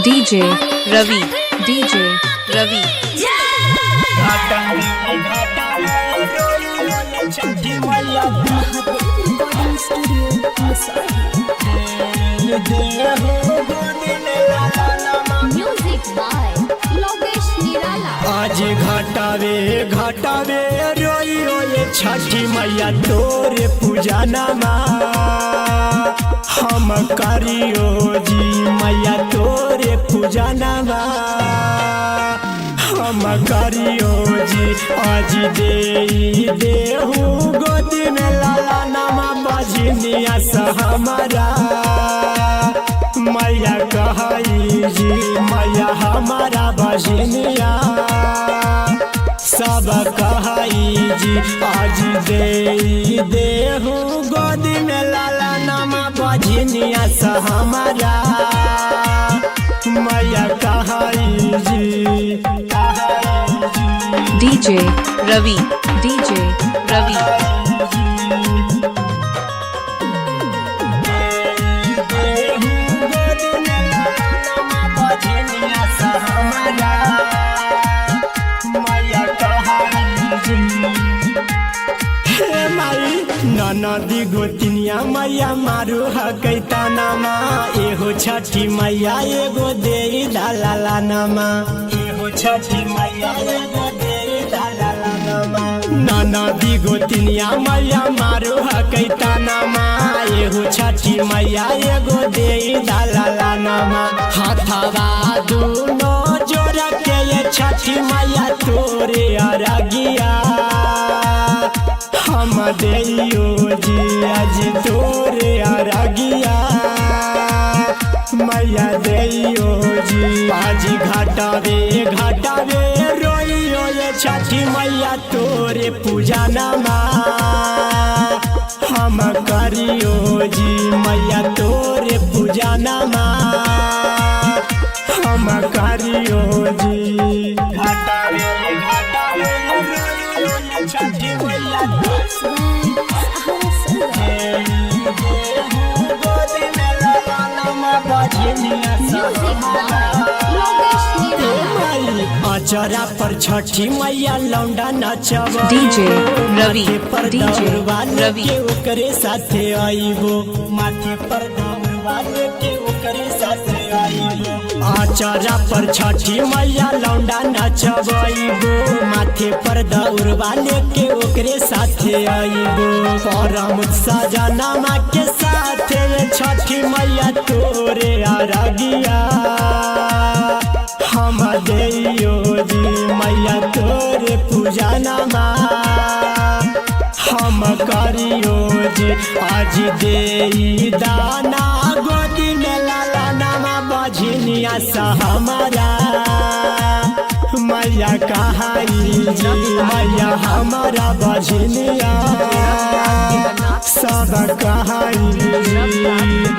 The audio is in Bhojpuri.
DJ Ravi, DJ Ravi. Music by Logesh Nirala. आज घटावे घटावे रोई रोए छठी मैया तोरे पूजा नमा हम करियो जी मैया तोरे पूजा नमा हम करियो जी आज देहू गोदी में लाला नमा बजनिया सा हमारा मैया कहाई जी मैया हमारा बजनिया सब कहाई जी आज देहू गोदी में लाला नामा बजनिया सा हमारा मैया कहाई जी DJ Ravi, DJ Ravi. नदी गोतिनिया मैया मारू हकैता नमा एहो छठी मैया एगो दे दाला नमा एहो छठी मैया एगो दे दाला नमा नदी गोतिनिया मैया मारू हकैता नमा एहो छठी मैया एगो दे दाला नमा हाथवा दूनो जोड़ के ये छठी मैया तोरे अरगिया हम देइयो जी आज तोरे अरगिया मैया देइयो जी आज घटावे घटावे रोइयो ये छठी मैया तोरे पूजा नमा हम करियो जी मैया तोरे पूजा नमा हम करियो जी घटावे घटावे रोइयो ये छठी मैया अचरा पर छठी मैया लौंडा नचब DJ Ravi, DJ Ravi. ओकरे साथे आईबो माथे पर दौड़वाले के ओकरे साथे आईबो अचरा पर छठी मैया लौंडा नचब आईबो माथे पर दौड़वाले के ओकरे साथे आईबो परम सजनमा के साथे छठी मैया तोरे अरगिया हम देइयो जी मैया तोरे पूजा नमा हम करियो जी आज देई दाना गोदी में लाला नमा बजनिया सा हमारा मैया कहाई जी मैया हमारा बजनिया सब कहाई